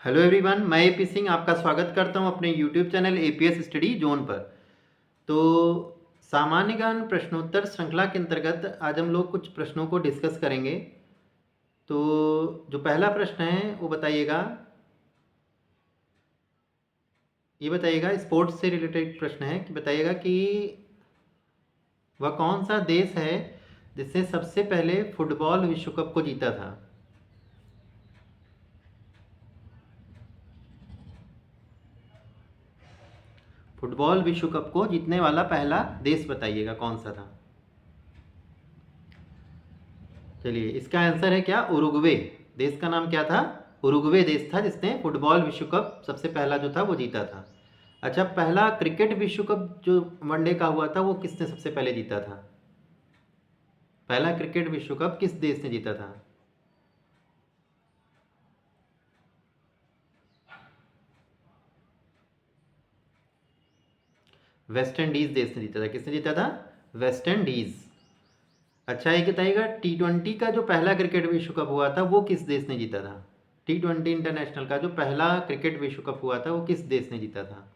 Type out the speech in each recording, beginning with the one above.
Hello everyone, मैं AP Singh आपका स्वागत करता हूं अपने YouTube channel APS study zone पर। तो सामान्य ज्ञान प्रश्नोत्तर श्रृंखला के अंतर्गत आज हम लोग कुछ प्रश्नों को डिस्कस करेंगे। तो जो पहला प्रश्न है वो बताइएगा स्पोर्ट्स से रिलेटेड प्रश्न है कि बताइएगा कि वह कौन सा देश है जिसने सबसे पहले फुटबॉल विश्व कप को जीता था। फुटबॉल विश्व कप को जीतने वाला पहला देश बताइएगा कौन सा था। चलिए, इसका आंसर है क्या? उरुग्वे। देश का नाम क्या था? उरुग्वे देश था जिसने फुटबॉल विश्व कप सबसे पहला जो था वो जीता था। अच्छा, पहला क्रिकेट विश्व कप जो वनडे का हुआ था वो किसने सबसे पहले जीता था? पहला क्रिकेट विश्व कप किस देश ने जीता था? वेस्ट इंडीज देश ने जीता था। किसने जीता था? West Indies. अच्छा, ये बताइएगा T20 का जो पहला क्रिकेट विश्व कप हुआ था वो किस देश ने जीता था? T20 इंटरनेशनल का जो पहला क्रिकेट विश्व कप हुआ था वो किस देश ने जीता था?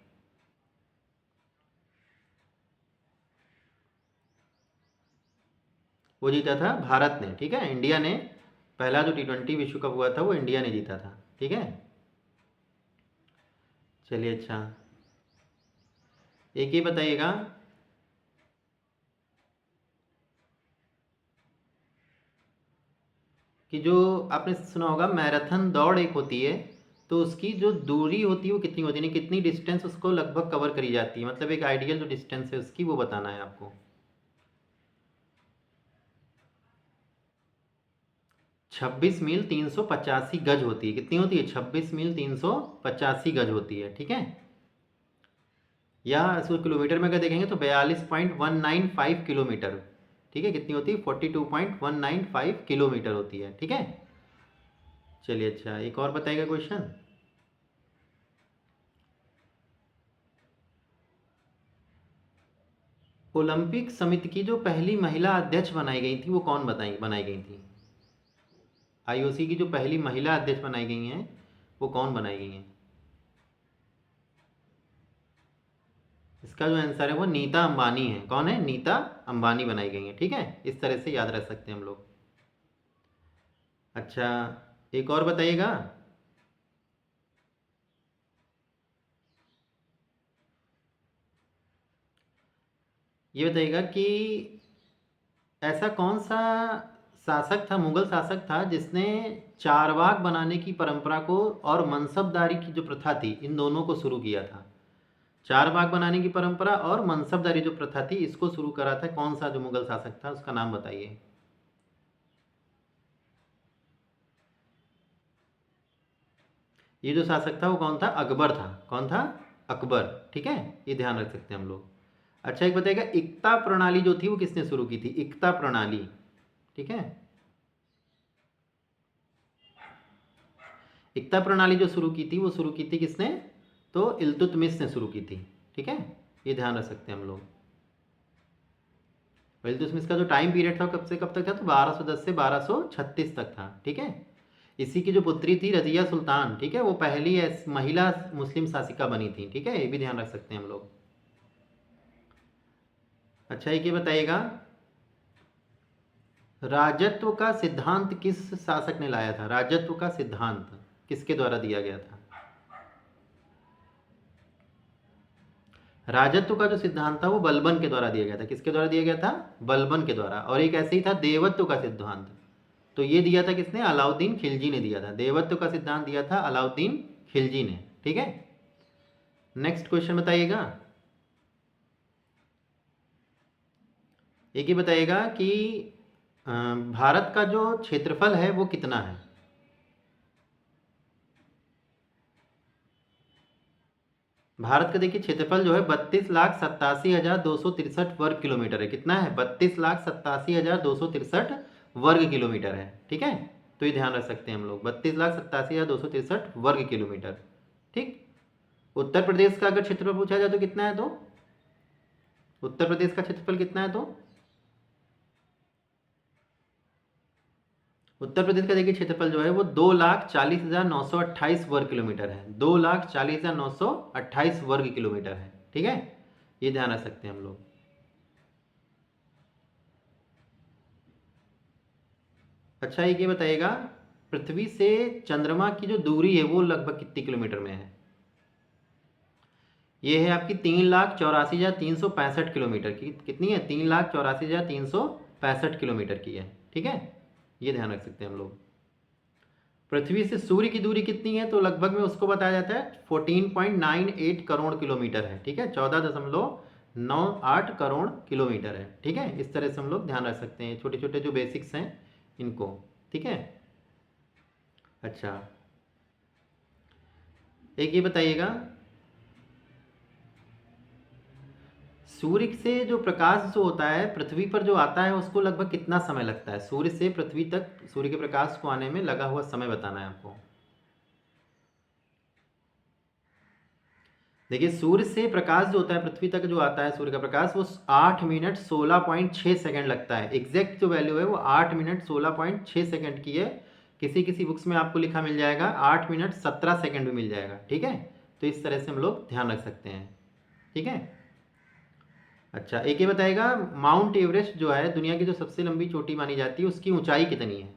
वो जीता था भारत ने। ठीक है, इंडिया ने पहला जो T20 विश्व कप हुआ था वो इंडिया ने जीता था। ठीक है, चलिए। अच्छा, एक ही बताइएगा कि जो आपने सुना होगा मैराथन दौड़ एक होती है, तो उसकी जो दूरी होती है वो कितनी होती है, यानी कितनी डिस्टेंस उसको लगभग कवर करी जाती है, मतलब एक आइडियल जो डिस्टेंस है उसकी वो बताना है आपको। 26 मील 385 गज होती है। कितनी होती है? 26 मील 385 गज होती है। ठीक है, या इसको किलोमीटर में अगर देखेंगे तो 42.195 किलोमीटर। ठीक है, कितनी होती है? 42.195 किलोमीटर होती है। ठीक है, चलिए। अच्छा, एक और बताइएगा क्वेश्चन। ओलंपिक समिति की जो पहली महिला अध्यक्ष बनाई गई थी वो कौन बनाई गई थी? आईओसी की जो पहली महिला अध्यक्ष बनाई गई हैं वो कौन बनाई गई हैं? इसका जो आंसर है वो नीता अंबानी है। कौन है? नीता अंबानी बनाई गई हैं। ठीक है, इस तरह से याद रख सकते हैं हम लोग। अच्छा, एक और बताइएगा। ये बताइएगा कि ऐसा कौन सा शासक था, मुगल शासक था, जिसने चारबाग बनाने की परंपरा को और मनसबदारी की जो प्रथा थी इन दोनों को शुरू किया था। चारबाग बनाने की परंपरा और मनसबदारी जो प्रथा थी इसको शुरू करा था। कौन सा जो मुगल शासक था उसका नाम बताइए। ये जो शासक था वो कौन था? अकबर था। कौन था? अकबर। ठीक है, ये ध्यान रख सकते हैं हम लोग। अच्छा, एक बताइएगा इक्ता प्रणाली जो थी वो किसने शुरू की थी? इक्ता प्रणाली। ठीक है, इक्ता प्रणाली जो शुरू की थी वो शुरू की थी किसने? तो इल्तुतमिश ने शुरू की थी। ठीक है, ये ध्यान रख सकते हैं हम लोग। इल्तुतमिश का जो टाइम पीरियड था कब से कब तक था? तो 1210 से 1236 तक था। ठीक है, इसी की जो पुत्री थी रजिया सुल्तान, ठीक है, वो पहली महिला मुस्लिम शासिका बनी थी। ठीक है, ये भी ध्यान रख सकते हैं हम लोग। अच्छा, एक ये बताइएगा राजत्व का सिद्धांत किस शासक ने लाया था? राजत्व का सिद्धांत किसके द्वारा दिया गया था? राजत्व का जो सिद्धांत था वो बलबन के द्वारा दिया गया था। किसके द्वारा दिया गया था? बलबन के द्वारा। और एक ऐसे ही था देवत्व का सिद्धांत, तो ये दिया था किसने? अलाउद्दीन खिलजी ने दिया था। देवत्व का सिद्धांत दिया था अलाउद्दीन खिलजी ने। ठीक है, नेक्स्ट क्वेश्चन बताइएगा। एक ही बताइएगा कि भारत का जो क्षेत्रफल है वो कितना है? भारत का देखिए क्षेत्रफल जो है 32,87,263 वर्ग किलोमीटर है। कितना है? 32,87,263 वर्ग किलोमीटर है। ठीक है, तो ये ध्यान रख सकते हैं हम लोग, 32,87,263 वर्ग किलोमीटर। ठीक, उत्तर प्रदेश का अगर क्षेत्रफल पूछा जाए तो कितना है? तो उत्तर प्रदेश का क्षेत्रफल कितना है? तो उत्तर प्रदेश का देखिए क्षेत्रफल जो है वो 2,40,928 वर्ग किलोमीटर है। 2,40,928 वर्ग किलोमीटर है, ठीक है, ये ध्यान रख सकते हैं हम लोग। अच्छा, एक ये बताइएगा, पृथ्वी से चंद्रमा की जो दूरी है वो लगभग कितनी किलोमीटर में है? ये है आपकी 3,84,365 किलोमीटर की। कितनी है? 3,84,365 किलोमीटर की है, ठीक है, ये ध्यान रख सकते हैं हम लोग। पृथ्वी से सूर्य की दूरी कितनी है? तो लगभग में उसको बताया जाता है 14.98 करोड़ किलोमीटर है, ठीक है, 14.98 करोड़ किलोमीटर है, ठीक है। इस तरह से हम लोग ध्यान रख सकते हैं, छोटे छोटे जो बेसिक्स हैं इनको, ठीक है। अच्छा, एक ये बताइएगा, सूर्य से जो प्रकाश जो होता है पृथ्वी पर जो आता है उसको लगभग कितना समय लगता है? सूर्य से पृथ्वी तक सूर्य के प्रकाश को आने में लगा हुआ समय बताना है आपको। देखिए, सूर्य से प्रकाश जो होता है पृथ्वी तक जो आता है सूर्य का प्रकाश, वो 8 मिनट 16.6 सेकंड लगता है। एग्जैक्ट जो वैल्यू है वो 8 मिनट 16.6 सेकंड की है। किसी किसी बुक्स में आपको लिखा मिल जाएगा 8 मिनट 17 सेकंड भी मिल जाएगा, ठीक है। तो इस तरह से हम लोग ध्यान रख सकते हैं, ठीक है। अच्छा, एक ये बताएगा, माउंट एवरेस्ट जो है दुनिया की जो सबसे लंबी चोटी मानी जाती है उसकी ऊंचाई कितनी है?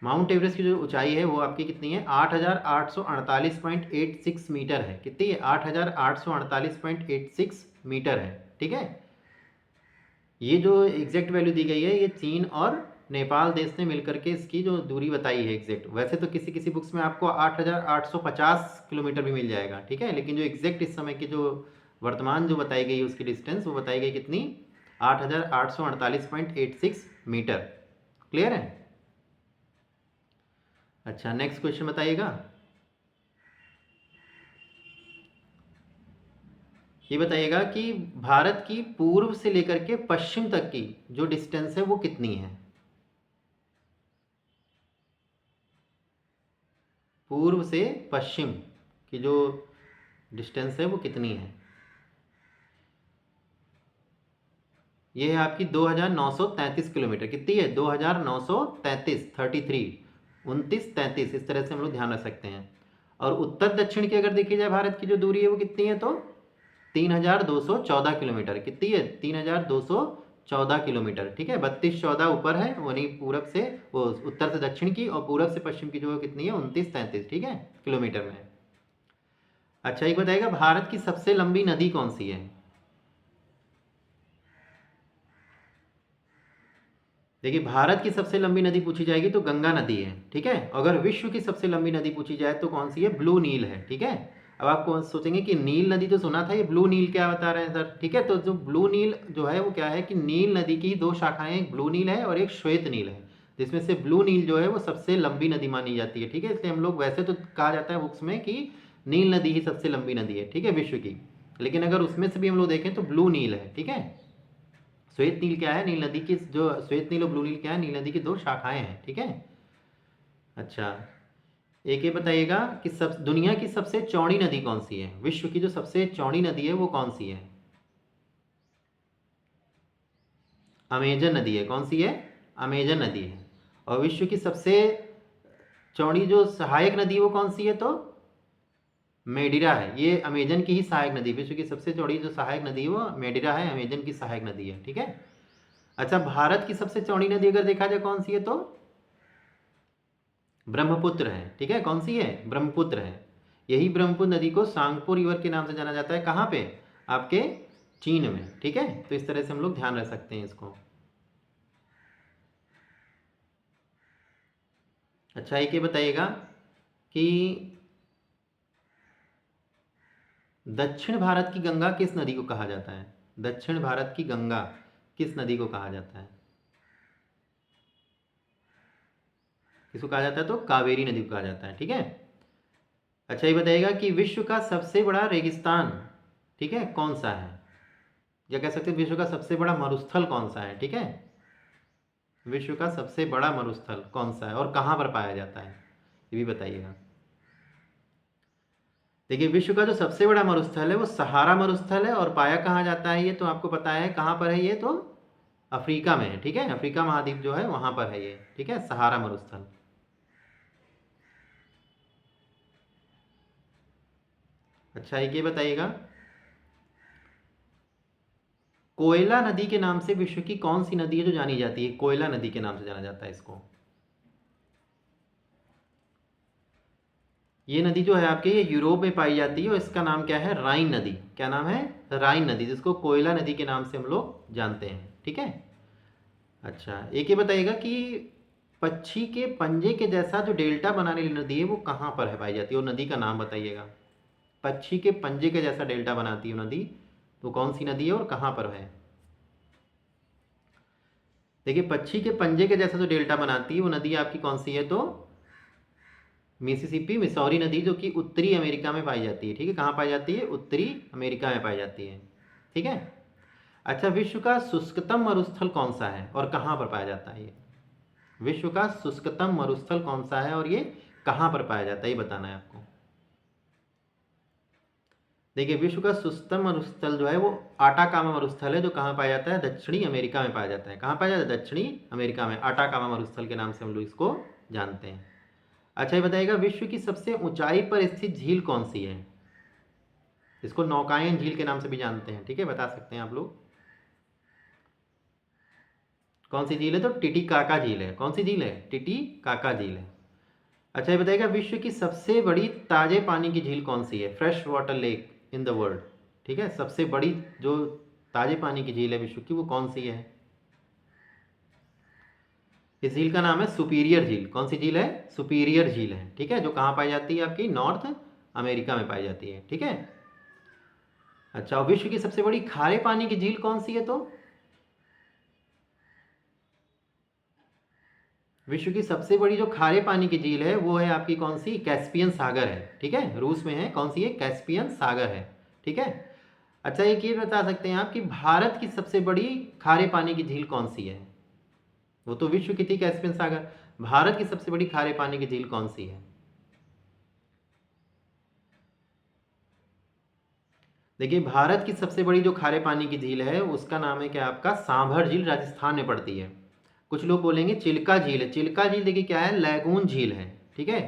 माउंट एवरेस्ट की जो ऊंचाई है वो आपकी कितनी है? 8,848.86 मीटर है। कितनी है? 8,848.86 मीटर है, ठीक है। ये जो एग्जैक्ट वैल्यू दी गई है ये चीन और नेपाल देश ने मिलकर के इसकी जो दूरी बताई है एग्जैक्ट। वैसे तो किसी किसी बुक्स में आपको 8,850 किलोमीटर भी मिल जाएगा, ठीक है, लेकिन जो एग्जैक्ट इस समय की जो वर्तमान जो बताई गई है उसकी डिस्टेंस वो बताई गई कितनी? 8,848.86 मीटर। क्लियर है? अच्छा, नेक्स्ट क्वेश्चन बताइएगा। ये बताइएगा कि भारत की पूर्व से लेकर के पश्चिम तक की जो डिस्टेंस है वो कितनी है? पूर्व से पश्चिम की जो डिस्टेंस है वो कितनी है? ये है आपकी 2,933 किलोमीटर। कितनी है? 2,933, 33, 29, 33, इस तरह से हम लोग ध्यान रख सकते हैं। और उत्तर दक्षिण की अगर देखी जाए भारत की जो दूरी है वो कितनी है? तो 3,214 किलोमीटर। कितनी है? 3,214 किलोमीटर, ठीक है। 32-14 ऊपर है, वहीं पूरब से वो उत्तर से दक्षिण की, और पूरब से पश्चिम की जो है कितनी है? 29-33, ठीक है, किलोमीटर में। अच्छा, एक बताइएगा, भारत की सबसे लंबी नदी कौन सी है? देखिए, भारत की सबसे लंबी नदी पूछी जाएगी तो गंगा नदी है, ठीक है। अगर विश्व की सबसे लंबी नदी पूछी जाए तो कौन सी है? ब्लू नील है, ठीक है। अब आप कौन सोचेंगे कि नील नदी तो सुना था, ये ब्लू नील क्या बता रहे हैं सर, ठीक है। तो जो ब्लू नील जो है वो क्या है कि नील नदी की दो शाखाएं, एक ब्लू नील है और एक श्वेत नील है, जिसमें से ब्लू नील जो है वो सबसे लंबी नदी मानी जाती है, ठीक है। इसलिए हम लोग, वैसे तो कहा जाता है बुक्स में कि नील नदी ही सबसे लंबी नदी है, ठीक है, विश्व की, लेकिन अगर उसमें से भी हम लोग देखें तो ब्लू नील है, ठीक है। श्वेत नील क्या है? नील नदी की जो श्वेत नील और ब्लू नील क्या है? नील नदी की दो शाखाएं हैं, ठीक है। अच्छा, एक ये बताइएगा कि सब दुनिया की सबसे चौड़ी नदी कौन सी है? विश्व की जो सबसे चौड़ी नदी है वो कौन सी है? अमेजन नदी है। कौन सी है? अमेजन नदी है। और विश्व की सबसे चौड़ी जो सहायक नदी है वो कौन सी है? तो मेडिरा है। ये अमेजन की ही सहायक नदी, विश्व की सबसे चौड़ी जो सहायक नदी है वो मेडिरा है, अमेजन की सहायक नदी है, ठीक है। अच्छा, भारत की सबसे चौड़ी नदी अगर देखा जाए कौन सी है तो ब्रह्मपुत्र है, ठीक है। कौन सी है? ब्रह्मपुत्र है। यही ब्रह्मपुत्र नदी को सांगपो रिवर के नाम से जाना जाता है। कहाँ पे? आपके चीन में, ठीक है। तो इस तरह से हम लोग ध्यान रख सकते हैं इसको। अच्छा, एक ये बताइएगा कि दक्षिण भारत की गंगा किस नदी को कहा जाता है? दक्षिण भारत की गंगा किस नदी को कहा जाता है? किसको कहा जाता है? तो कावेरी नदी को कहा जाता है, ठीक है। अच्छा, ये बताइएगा कि विश्व का सबसे बड़ा रेगिस्तान, ठीक है, कौन सा है? या कह सकते हैं विश्व का सबसे बड़ा मरुस्थल कौन सा है, ठीक है। विश्व का सबसे बड़ा मरुस्थल कौन सा है और कहाँ पर पाया जाता है, ये भी बताइएगा। देखिए, विश्व का जो सबसे बड़ा मरुस्थल है वो सहारा मरुस्थल है, और पाया कहाँ जाता है ये तो आपको पता है। कहाँ पर है ये? तो अफ्रीका में है, ठीक है। अफ्रीका महाद्वीप जो है वहां पर है ये, ठीक है, सहारा मरुस्थल। अच्छा, एक ये बताइएगा, कोयला नदी के नाम से विश्व की कौन सी नदी है जो जानी जाती है? कोयला नदी के नाम से जाना जाता है इसको। ये नदी जो है आपके, ये यूरोप में पाई जाती है, और इसका नाम क्या है? राइन नदी। क्या नाम है? राइन नदी, जिसको कोयला नदी के नाम से हम लोग जानते हैं, ठीक है। अच्छा, एक ये बताइएगा कि पक्षी के पंजे के जैसा जो डेल्टा बनाने वाली नदी है वो कहाँ पर है पाई जाती है? वो नदी का नाम बताइएगा। पक्षी के पंजे के जैसा डेल्टा बनाती है वो नदी, तो कौन सी नदी है और कहाँ पर है? देखिए, पक्षी के पंजे के जैसा जो डेल्टा बनाती है वो नदी आपकी कौन सी है? तो मिसिसिपी मिसौरी नदी, जो कि उत्तरी अमेरिका में पाई जाती है, ठीक है। कहाँ पाई जाती है? उत्तरी अमेरिका में पाई जाती है, ठीक है। अच्छा, विश्व का शुष्कतम मरुस्थल कौन सा है और कहाँ पर पाया जाता है? ये विश्व का शुष्कतम मरुस्थल कौन सा है और ये कहाँ पर पाया जाता है, ये बताना है आपको। देखिए, विश्व का शुष्कतम मरुस्थल जो है वो आटाकामा मरुस्थल है, जो कहाँ पाया जाता है? दक्षिणी अमेरिका में पाया जाता है। कहाँ पाया जाता है? दक्षिणी अमेरिका में। आटाकामा मरुस्थल के नाम से हम लोग इसको जानते हैं। अच्छा, ये बताइएगा, विश्व की सबसे ऊंचाई पर स्थित झील कौन सी है? इसको नौकायन झील के नाम से भी जानते हैं, ठीक है, बता सकते हैं आप लोग। कौन सी झील है? तो टिटीकाका झील है। कौन सी झील है? टिटीकाका झील है। अच्छा, ये बताइएगा, विश्व की सबसे बड़ी ताजे पानी की झील कौन सी है? Fresh water lake in the world, ठीक है। सबसे बड़ी जो ताजे पानी की झील है विश्व की, वो कौन सी है? इस झील का नाम है सुपीरियर झील। कौन सी झील है? सुपीरियर झील है, ठीक है, जो कहाँ पाई जाती है? आपकी नॉर्थ अमेरिका में पाई जाती है, ठीक है। अच्छा, और विश्व की सबसे बड़ी खारे पानी की झील कौन सी है? तो विश्व की सबसे बड़ी जो खारे पानी की झील है वो है आपकी कौन सी? कैस्पियन सागर है, ठीक है, रूस में है। कौन सी है? कैस्पियन सागर है, ठीक है। अच्छा, एक ये बता सकते हैं आप कि भारत की सबसे बड़ी खारे पानी की झील कौन सी है? वो तो विश्व की थी कैस्पियन सागर, भारत की सबसे बड़ी खारे पानी की झील कौन सी है? देखिए, भारत की सबसे बड़ी जो खारे पानी की झील है उसका नाम है क्या आपका? सांभर झील, राजस्थान में पड़ती है। कुछ लोग बोलेंगे चिल्का झील है। चिल्का झील देखिए क्या है? लैगून झील है, ठीक है।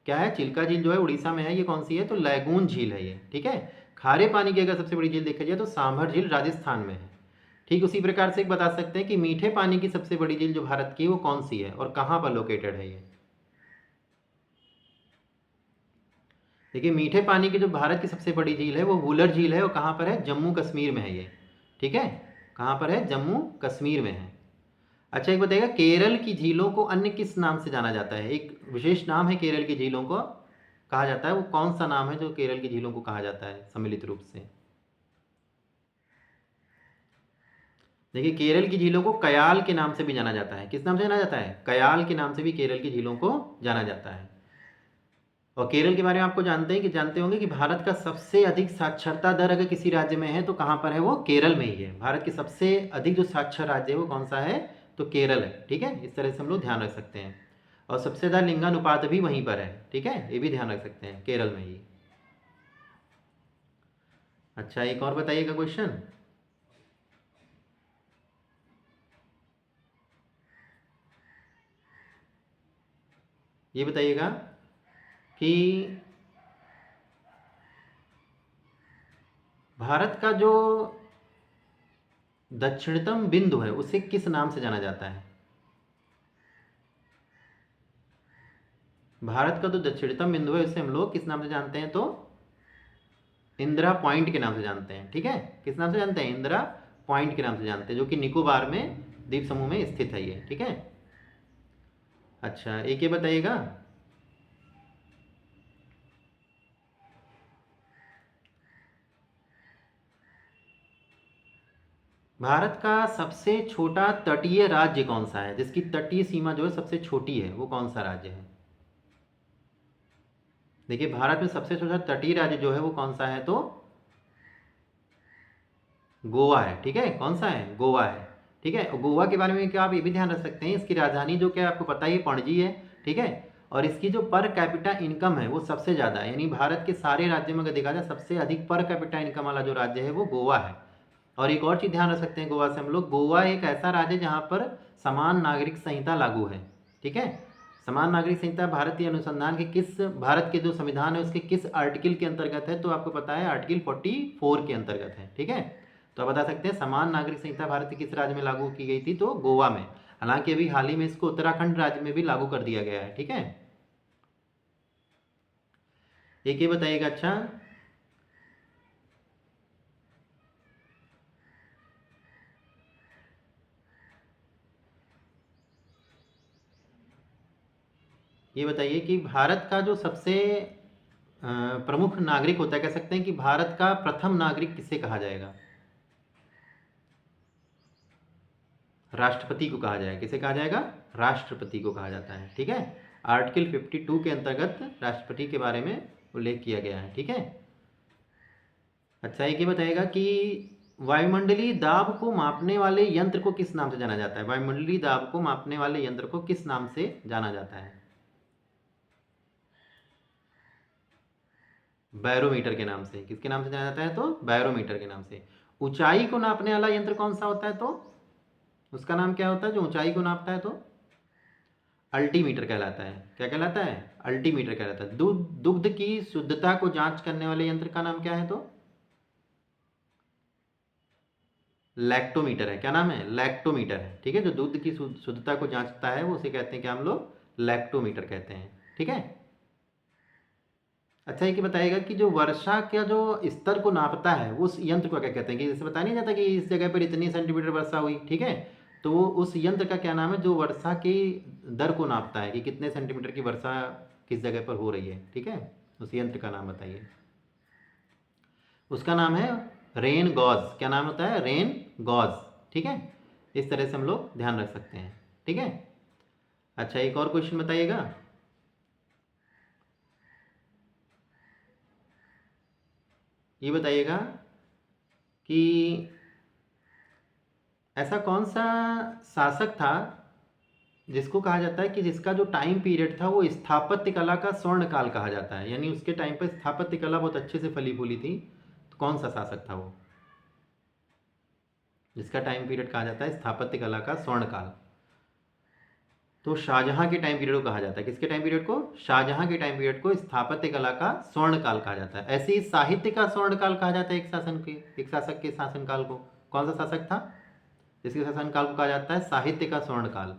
क्या है? चिल्का झील जो है उड़ीसा में है, ये कौन सी है? तो लैगून झील है ये, ठीक है। खारे पानी की अगर सबसे बड़ी झील देखा जाए तो सांभर झील राजस्थान में है। ठीक उसी प्रकार से एक बता सकते हैं कि मीठे पानी की सबसे बड़ी झील जो भारत की है वो कौन सी है और कहाँ पर लोकेटेड है ये? देखिए, मीठे पानी की जो भारत की सबसे बड़ी झील है वो वुलर झील है, और कहाँ पर है? जम्मू कश्मीर में है ये, ठीक है। कहाँ पर है? जम्मू कश्मीर में है। अच्छा, एक बताइएगा, केरल की झीलों को अन्य किस नाम से जाना जाता है? एक विशेष नाम है केरल की झीलों को कहा जाता है, वो कौन सा नाम है जो केरल की झीलों को कहा जाता है सम्मिलित रूप से? देखिए, केरल की झीलों को कयाल के नाम से भी जाना जाता है। किस नाम से जाना जाता है? कयाल के नाम से भी केरल की झीलों को जाना जाता है। और केरल के बारे में आपको जानते होंगे कि भारत का सबसे अधिक साक्षरता दर अगर किसी राज्य में है तो कहाँ पर है? वो केरल में ही है। भारत के सबसे अधिक जो साक्षर राज्य है वो कौन सा है? तो केरल है, ठीक है। इस तरह से हम लोग ध्यान रख सकते हैं। और सबसे ज़्यादा लिंगानुपात भी वहीं पर है, ठीक है, ये भी ध्यान रख सकते हैं, केरल में ही। अच्छा, एक और बताइएगा क्वेश्चन। ये बताइएगा कि भारत का जो दक्षिणतम बिंदु है उसे किस नाम से जाना जाता है? भारत का जो दक्षिणतम बिंदु है उसे हम लोग किस नाम से जानते हैं? तो इंदिरा पॉइंट के नाम से जानते हैं, ठीक है। किस नाम से जानते हैं? इंदिरा पॉइंट के नाम से जानते हैं, जो कि निकोबार में द्वीप समूह में स्थित है ये, ठीक है। अच्छा, एक ये बताइएगा, भारत का सबसे छोटा तटीय राज्य कौन सा है? जिसकी तटीय सीमा जो है सबसे छोटी है, वो कौन सा राज्य है? देखिए, भारत में सबसे छोटा तटीय राज्य जो है वो कौन सा है? तो गोवा है, ठीक है। कौन सा है? गोवा है, ठीक है। और गोवा के बारे में क्या आप ये भी ध्यान रख सकते हैं, इसकी राजधानी जो क्या आपको पता ही है, पणजी है, ठीक है। और इसकी जो पर कैपिटा इनकम है वो सबसे ज़्यादा है, यानी भारत के सारे राज्यों में अगर देखा जाए सबसे अधिक पर कैपिटा इनकम वाला जो राज्य है वो गोवा है। और एक और चीज़ ध्यान रख सकते हैं गोवा से हम लोग, गोवा एक ऐसा राज्य है जहाँ पर समान नागरिक संहिता लागू है। ठीक है, समान नागरिक संहिता भारतीय अनुसंधान के किस, भारत के जो संविधान है उसके किस आर्टिकल के अंतर्गत है, तो आपको पता है आर्टिकल 44 के अंतर्गत है। ठीक है, तो आप बता सकते हैं समान नागरिक संहिता भारत के किस राज्य में लागू की गई थी, तो गोवा में। हालांकि अभी हाल ही में इसको उत्तराखंड राज्य में भी लागू कर दिया गया है। ठीक है, एक ये बताइएगा, अच्छा ये बताइए कि भारत का जो सबसे प्रमुख नागरिक होता है, कह सकते हैं कि भारत का प्रथम नागरिक किसे कहा जाएगा? राष्ट्रपति को कहा जाएगा। किसे कहा जाएगा? राष्ट्रपति को कहा जाता है। ठीक है, आर्टिकल 52 के अंतर्गत राष्ट्रपति के बारे में उल्लेख किया गया है। ठीक है, अच्छा एक ये बताइएगा कि वायुमंडलीय दाब को मापने वाले यंत्र को किस नाम से जाना जाता है? वायुमंडलीय दाब को मापने वाले यंत्र को किस नाम से जाना जाता है? बैरोमीटर के नाम से। किसके नाम से जाना जाता है? तो बैरोमीटर के नाम से। ऊंचाई को नापने वाला यंत्र कौन सा होता है, तो उसका नाम क्या होता है जो ऊंचाई को नापता है? तो अल्टीमीटर कहलाता है। क्या कहलाता है? अल्टीमीटर कहलाता है। दुग्ध की शुद्धता को जांच करने वाले यंत्र का नाम क्या है? तो लैक्टोमीटर है। क्या नाम है? लैक्टोमीटर है। ठीक है, जो दूध की शुद्धता को जांचता है वो उसे कहते हैं क्या हम लोग? लैक्टोमीटर कहते हैं। ठीक है, अच्छा ये बताइएगा कि जो वर्षा का जो स्तर को नापता है उस यंत्र को क्या कहते हैं? कि जैसे बताया नहीं जाता कि इस जगह पर इतनी सेंटीमीटर वर्षा हुई। ठीक है, तो उस यंत्र का क्या नाम है जो वर्षा की दर को नापता है कि कितने सेंटीमीटर की वर्षा किस जगह पर हो रही है? ठीक है, उस यंत्र का नाम बताइए। उसका नाम है रेन गॉज। क्या नाम होता है? Rain gauge. ठीक है, इस तरह से हम लोग ध्यान रख सकते हैं। ठीक है, अच्छा एक और क्वेश्चन बताइएगा। ये बताइएगा कि ऐसा कौन सा शासक था जिसको कहा जाता है कि जिसका जो टाइम पीरियड था वो स्थापत्य कला का स्वर्ण काल कहा जाता है, यानी उसके टाइम पर स्थापत्य कला बहुत अच्छे से फली फूली थी, तो कौन सा शासक था वो जिसका टाइम पीरियड कहा जाता है स्थापत्य कला का स्वर्ण काल? तो शाहजहां के टाइम पीरियड को कहा जाता है। किसके टाइम पीरियड को? शाहजहां के टाइम पीरियड को स्थापत्य कला का स्वर्ण काल कहा जाता है। ऐसे ही साहित्य का स्वर्ण काल कहा जाता है एक शासक के शासन काल को। कौन सा शासक था जिसके शासन काल को कहा जाता है साहित्य का स्वर्ण काल?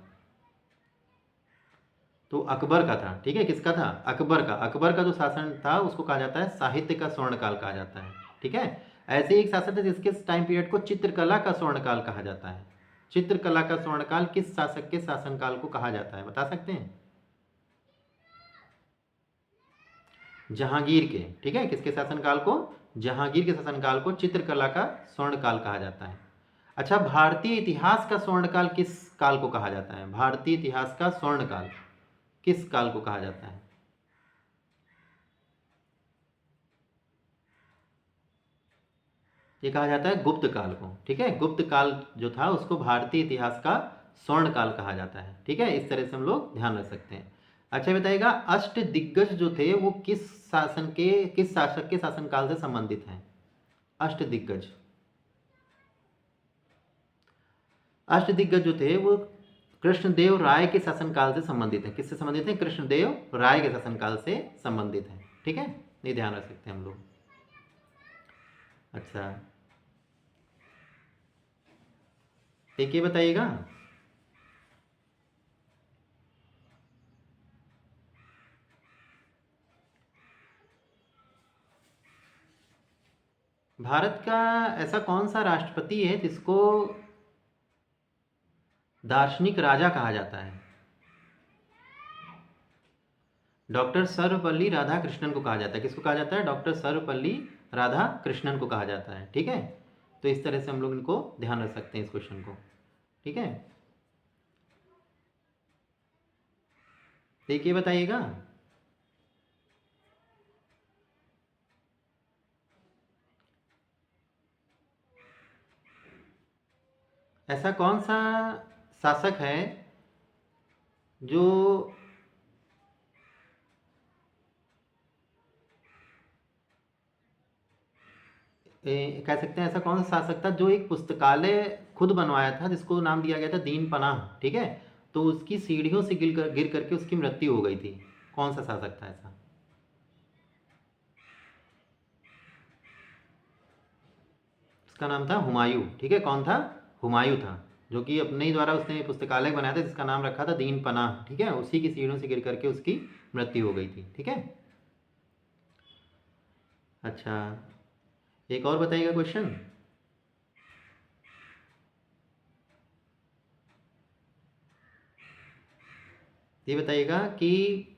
तो अकबर का था। ठीक है, किसका था? अकबर का। अकबर का जो शासन था उसको कहा जाता है साहित्य का स्वर्ण काल कहा जाता है। ठीक है, ऐसे ही एक शासक है जिसके टाइम पीरियड को चित्रकला का स्वर्ण काल कहा जाता है। चित्रकला का स्वर्ण काल किस शासक के शासन काल को कहा जाता है, बता सकते हैं? जहांगीर के। ठीक है, किसके शासनकाल को? जहांगीर के शासनकाल को चित्रकला का स्वर्ण काल कहा जाता है। अच्छा, भारतीय इतिहास का स्वर्ण काल किस काल को कहा जाता है? भारतीय इतिहास का स्वर्ण काल किस काल को कहा जाता है? ये कहा जाता है गुप्त काल को। ठीक है, गुप्त काल जो था उसको भारतीय इतिहास का स्वर्ण काल कहा जाता है। ठीक है, इस तरह से हम लोग ध्यान रख सकते हैं। अच्छा बताइएगा, अष्ट दिग्गज जो थे वो किस शासक के शासनकाल से संबंधित हैं? अष्ट दिग्गज। अष्ट दिग्गज जो थे वो कृष्णदेव राय के शासनकाल से संबंधित हैं। किससे संबंधित हैं? कृष्णदेव राय के शासनकाल से संबंधित हैं। ठीक है, ये ध्यान रख सकते हैं हम लोग। अच्छा एक ये बताइएगा, भारत का ऐसा कौन सा राष्ट्रपति है जिसको दार्शनिक राजा कहा जाता है? डॉक्टर सर्वपल्ली राधाकृष्णन को कहा जाता है। किसको कहा जाता है? डॉक्टर सर्वपल्ली राधाकृष्णन को कहा जाता है। ठीक है, तो इस तरह से हम लोग इनको ध्यान रख सकते हैं इस क्वेश्चन को। ठीक है, देखिए बताइएगा, ऐसा कौन सा शासक है जो कह सकते हैं ऐसा कौन सा शासक था जो एक पुस्तकालय खुद बनवाया था, जिसको नाम दिया गया था दीन पनाह, ठीक है। तो उसकी सीढ़ियों से गिर करके उसकी मृत्यु हो गई थी। कौन सा शासक था ऐसा? उसका नाम था हुमायूं, ठीक है। कौन था? हुमायूं था, जो कि अपने ही द्वारा उसने पुस्तकालय बनाया था जिसका नाम रखा था दीन पनाह, ठीक है। उसी की सीढ़ियों से गिर करके उसकी मृत्यु हो गई थी, ठीक है। अच्छा, एक और बताइएगा क्वेश्चन। ये बताइएगा कि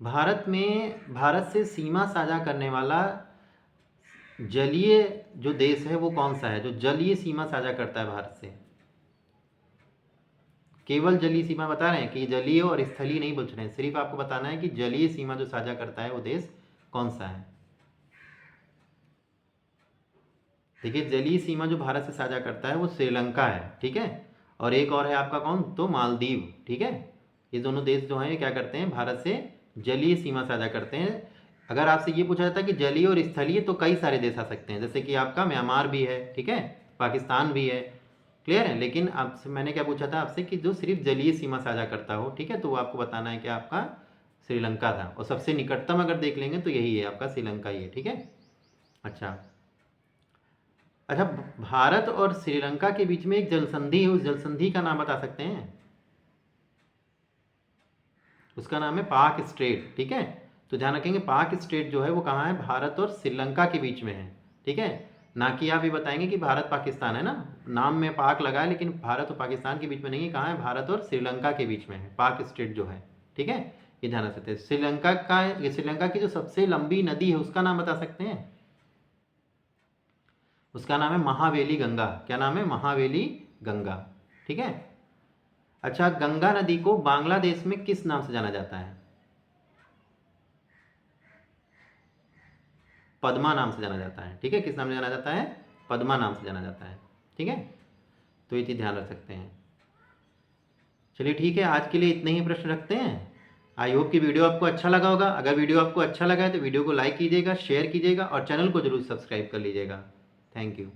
भारत से सीमा साझा करने वाला जलीय जो देश है वो कौन सा है, जो जलीय सीमा साझा करता है भारत से? केवल जलीय सीमा बता रहे हैं कि जलीय और स्थलीय नहीं पूछ रहे हैं, सिर्फ आपको बताना है कि जलीय सीमा जो साझा करता है वो देश कौन सा है। देखिए, जलीय सीमा जो भारत से साझा करता है वो श्रीलंका है, ठीक है। और एक और है आपका कौन, तो मालदीव, ठीक है। ये दोनों देश जो हैं ये क्या करते हैं, भारत से जलीय सीमा साझा करते हैं। अगर आपसे ये पूछा जाता है कि जलीय और स्थलीय, तो कई सारे देश आ सकते हैं, जैसे कि आपका म्यांमार भी है, ठीक है, पाकिस्तान भी है, क्लियर है। लेकिन आपसे मैंने क्या पूछा था आपसे कि जो सिर्फ जलीय सीमा साझा करता हो, ठीक है, तो वो आपको बताना है कि आपका श्रीलंका था। और सबसे निकटतम अगर देख लेंगे तो यही है आपका, श्रीलंका ही है, ठीक है। अच्छा अच्छा, भारत और श्रीलंका के बीच में एक जलसंधि है, उस जलसंधि का नाम बता सकते हैं? उसका नाम है पाक स्ट्रेट, ठीक है। तो ध्यान रखेंगे, पाक स्ट्रेट जो है वो कहाँ है, भारत और श्रीलंका के बीच में है, ठीक है। ना कि आप ये बताएंगे कि भारत पाकिस्तान है ना, नाम में पाक लगा है लेकिन भारत और पाकिस्तान के बीच में नहीं है। कहाँ है, भारत और श्रीलंका के बीच में है पाक स्ट्रेट जो है, ठीक है। ये ध्यान रख सकते हैं। श्रीलंका की जो सबसे लंबी नदी है उसका नाम बता सकते हैं? उसका नाम है महावेली गंगा। क्या नाम है, महावेली गंगा, ठीक है। अच्छा, गंगा नदी को बांग्लादेश में किस नाम से जाना जाता है? पद्मा नाम से जाना जाता है, ठीक है। किस नाम से जाना जाता है, पद्मा नाम से जाना जाता है, ठीक है। तो ये चीज़ ध्यान रख सकते हैं। चलिए ठीक है, आज के लिए इतने ही प्रश्न रखते हैं। आई होप कि वीडियो आपको अच्छा लगा होगा। अगर वीडियो आपको अच्छा लगा है तो वीडियो को लाइक कीजिएगा, शेयर कीजिएगा और चैनल को जरूर सब्सक्राइब कर लीजिएगा। Thank you.